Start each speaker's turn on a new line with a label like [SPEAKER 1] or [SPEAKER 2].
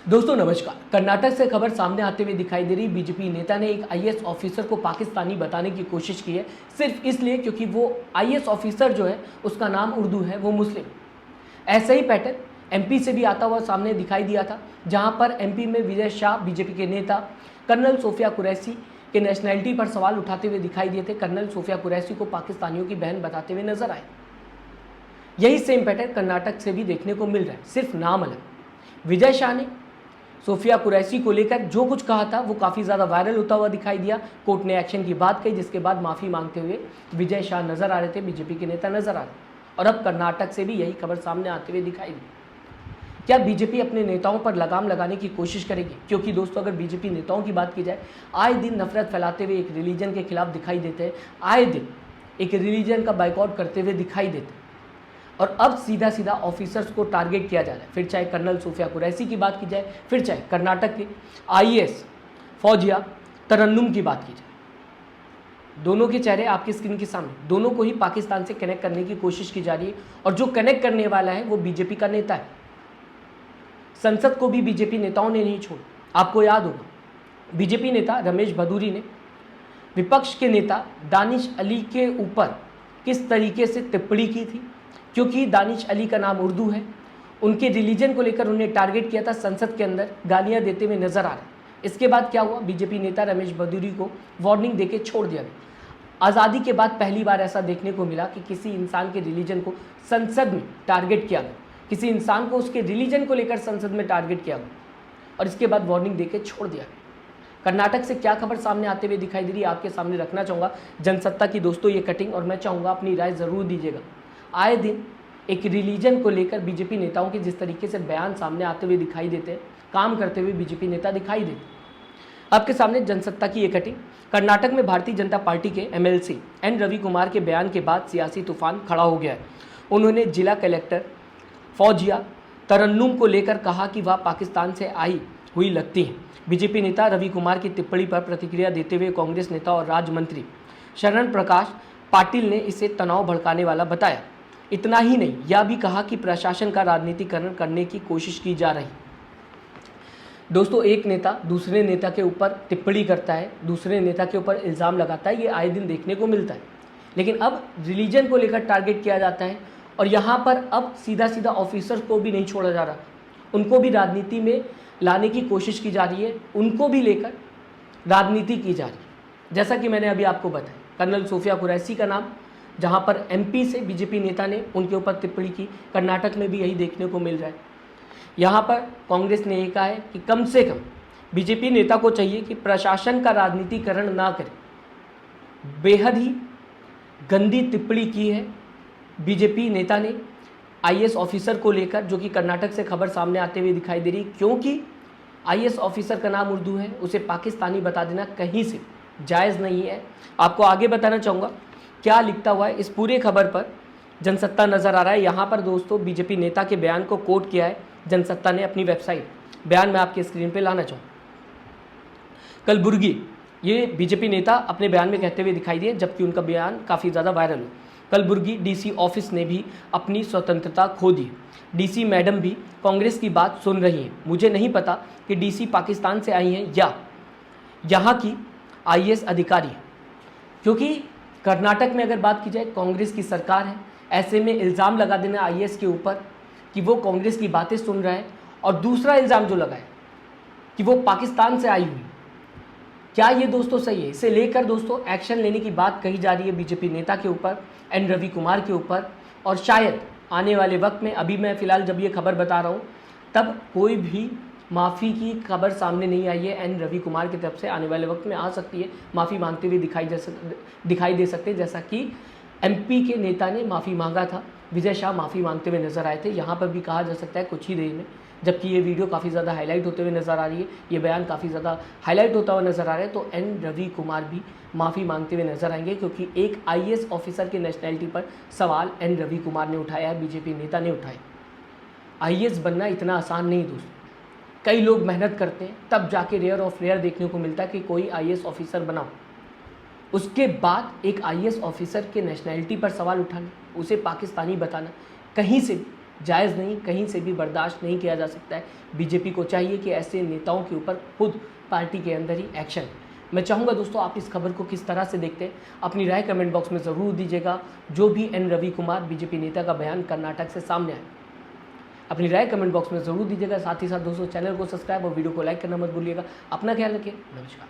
[SPEAKER 1] दोस्तों नमस्कार। कर्नाटक से खबर सामने आते हुए दिखाई दे रही बीजेपी नेता ने एक आईएएस ऑफिसर को पाकिस्तानी बताने की कोशिश की है, सिर्फ इसलिए क्योंकि वो आईएएस ऑफिसर जो है उसका नाम उर्दू है, वो मुस्लिम। ऐसा ही पैटर्न एमपी से भी आता हुआ सामने दिखाई दिया था, जहां पर एमपी में विजय शाह बीजेपी के नेता कर्नल सोफिया कुरैशी के नेशनैलिटी पर सवाल उठाते हुए दिखाई दिए थे। कर्नल सोफिया कुरैशी को पाकिस्तानियों की बहन बताते हुए नजर आए। यही सेम पैटर्न कर्नाटक से भी देखने को मिल रहा है, सिर्फ नाम अलग। विजय शाह ने सोफिया कुरैशी को लेकर जो कुछ कहा था वो काफ़ी ज़्यादा वायरल होता हुआ दिखाई दिया। कोर्ट ने एक्शन की बात कही, जिसके बाद माफ़ी मांगते हुए विजय शाह नजर आ रहे थे, बीजेपी के नेता नजर आ रहे थे। और अब कर्नाटक से भी यही खबर सामने आते हुए दिखाई दी। क्या बीजेपी अपने नेताओं पर लगाम लगाने की कोशिश करेगी? क्योंकि दोस्तों अगर बीजेपी नेताओं की बात की जाए, आए दिन नफरत फैलाते हुए एक रिलीजन के खिलाफ दिखाई देते हैं, आए दिन एक रिलीजन का बाइकआउट करते हुए दिखाई देते हैं। और अब सीधा सीधा ऑफिसर्स को टारगेट किया जा रहा है। फिर चाहे कर्नल सोफिया कुरैशी की बात की जाए, फिर चाहे कर्नाटक के आईएएस फौजिया तरन्नुम की बात की जाए, दोनों के चेहरे आपकी स्क्रीन के सामने, दोनों को ही पाकिस्तान से कनेक्ट करने की कोशिश की जा रही है। और जो कनेक्ट करने वाला है वो बीजेपी का नेता है। संसद को भी बीजेपी नेताओं ने नहीं छोड़ा। आपको याद होगा बीजेपी नेता रमेश भदौरी ने विपक्ष के नेता दानिश अली के ऊपर किस तरीके से टिप्पणी की थी, क्योंकि दानिश अली का नाम उर्दू है। उनके रिलीजन को लेकर उन्हें टारगेट किया था, संसद के अंदर गालियां देते हुए नजर आ रहे। इसके बाद क्या हुआ, बीजेपी नेता रमेश भदौरी को वार्निंग देके छोड़ दिया गया। आज़ादी के बाद पहली बार ऐसा देखने को मिला कि किसी इंसान के रिलीजन को संसद में टारगेट किया गया, किसी इंसान को उसके रिलीजन को लेकर संसद में टारगेट किया गया और इसके बाद वार्निंग देके छोड़ दिया गया। कर्नाटक से क्या खबर सामने आते हुए दिखाई दे रही है, आपके सामने रखना चाहूँगा जनसत्ता की दोस्तों ये कटिंग, और मैं चाहूँगा अपनी राय ज़रूर दीजिएगा। आए दिन एक रिलीजन को लेकर बीजेपी नेताओं के जिस तरीके से बयान सामने आते हुए दिखाई देते हैं, काम करते हुए बीजेपी नेता दिखाई देते हैं। आपके सामने जनसत्ता की ये कटिंग। कर्नाटक में भारतीय जनता पार्टी के एमएलसी एन रवि कुमार के बयान के बाद सियासी तूफान खड़ा हो गया है। उन्होंने जिला कलेक्टर फौजिया तरन्नुम को लेकर कहा कि वह पाकिस्तान से आई हुई लगती है। बीजेपी नेता रवि कुमार की टिप्पणी पर प्रतिक्रिया देते हुए कांग्रेस नेता और राज्य मंत्री शरण प्रकाश पाटिल ने इसे तनाव भड़काने वाला बताया। इतना ही नहीं, यह भी कहा कि प्रशासन का राजनीतिकरण करने की कोशिश की जा रही। दोस्तों एक नेता दूसरे नेता के ऊपर टिप्पणी करता है, दूसरे नेता के ऊपर इल्ज़ाम लगाता है, ये आए दिन देखने को मिलता है। लेकिन अब रिलीजन को लेकर टारगेट किया जाता है और यहाँ पर अब सीधा सीधा ऑफिसर्स को भी नहीं छोड़ा जा रहा, उनको भी राजनीति में लाने की कोशिश की जा रही है, उनको भी लेकर राजनीति की जा रही है। जैसा कि मैंने अभी आपको बताया, कर्नल सोफिया कुरैशी का नाम, जहां पर एमपी से बीजेपी नेता ने उनके ऊपर टिप्पणी की, कर्नाटक में भी यही देखने को मिल रहा है। यहाँ पर कांग्रेस ने ये कहा है कि कम से कम बीजेपी नेता को चाहिए कि प्रशासन का राजनीतिकरण ना करे। बेहद ही गंदी टिप्पणी की है बीजेपी नेता ने आईएएस ऑफिसर को लेकर, जो कि कर्नाटक से खबर सामने आते हुए दिखाई दे रही। क्योंकि आईएएस ऑफिसर का नाम उर्दू है, उसे पाकिस्तानी बता देना कहीं से जायज़ नहीं है। आपको आगे बताना चाहूँगा क्या लिखता हुआ है इस पूरे खबर पर जनसत्ता नज़र आ रहा है। यहाँ पर दोस्तों बीजेपी नेता के बयान को कोट किया है जनसत्ता ने अपनी वेबसाइट। बयान मैं आपकी स्क्रीन पे लाना चाहूँ। कलबुर्गी, ये बीजेपी नेता अपने बयान में कहते हुए दिखाई दिए, जबकि उनका बयान काफ़ी ज़्यादा वायरल हो। कलबुर्गी डीसी ऑफिस ने भी अपनी स्वतंत्रता खो दी। डीसी मैडम भी कांग्रेस की बात सुन रही हैं। मुझे नहीं पता कि डीसी पाकिस्तान से आई हैं या यहाँ की आईएएस अधिकारी हैं, क्योंकि कर्नाटक में अगर बात की जाए कांग्रेस की सरकार है। ऐसे में इल्ज़ाम लगा देना आईएएस के ऊपर कि वो कांग्रेस की बातें सुन रहा है, और दूसरा इल्ज़ाम जो लगाए कि वो पाकिस्तान से आई हुई, क्या ये दोस्तों सही है? इसे लेकर दोस्तों एक्शन लेने की बात कही जा रही है बीजेपी नेता के ऊपर, एन रवि कुमार के ऊपर। और शायद आने वाले वक्त में, अभी मैं फ़िलहाल जब ये खबर बता रहा हूँ तब कोई भी माफ़ी की खबर सामने नहीं आई है एन रवि कुमार की तरफ से। आने वाले वक्त में आ सकती है, माफ़ी मांगते हुए दिखाई दे सकते हैं, जैसा कि एमपी के नेता ने माफ़ी मांगा था। विजय शाह माफ़ी मांगते हुए नजर आए थे, यहाँ पर भी कहा जा सकता है कुछ ही देर में। जबकि ये वीडियो काफ़ी ज़्यादा हाईलाइट होते हुए नज़र आ रही है, ये बयान काफ़ी ज़्यादा हाईलाइट होता हुआ नज़र आ रहा है, तो एन रवि कुमार भी माफ़ी मांगते हुए नजर आएंगे, क्योंकि एक आईएएस ऑफिसर की नेशनैलिटी पर सवाल एन रवि कुमार ने उठाया है, बीजेपी नेता ने उठाया। आईएएस बनना इतना आसान नहीं दोस्तों, कई लोग मेहनत करते हैं, तब जाके रेयर ऑफ रेयर देखने को मिलता है कि कोई आईएएस ऑफिसर बना। उसके बाद एक आईएएस ऑफिसर के नेशनैलिटी पर सवाल उठाना, उसे पाकिस्तानी बताना, कहीं से जायज़ नहीं, कहीं से भी बर्दाश्त नहीं किया जा सकता है। बीजेपी को चाहिए कि ऐसे नेताओं के ऊपर खुद पार्टी के अंदर ही एक्शन। मैं चाहूँगा दोस्तों आप इस खबर को किस तरह से देखते हैं, अपनी राय कमेंट बॉक्स में ज़रूर दीजिएगा। जो भी एन रवि कुमार बीजेपी नेता का बयान कर्नाटक से सामने आया, अपनी राय कमेंट बॉक्स में ज़रूर दीजिएगा। साथ ही साथ दोस्तों चैनल को सब्सक्राइब और वीडियो को लाइक करना मत भूलिएगा। अपना ख्याल रखिए। नमस्कार।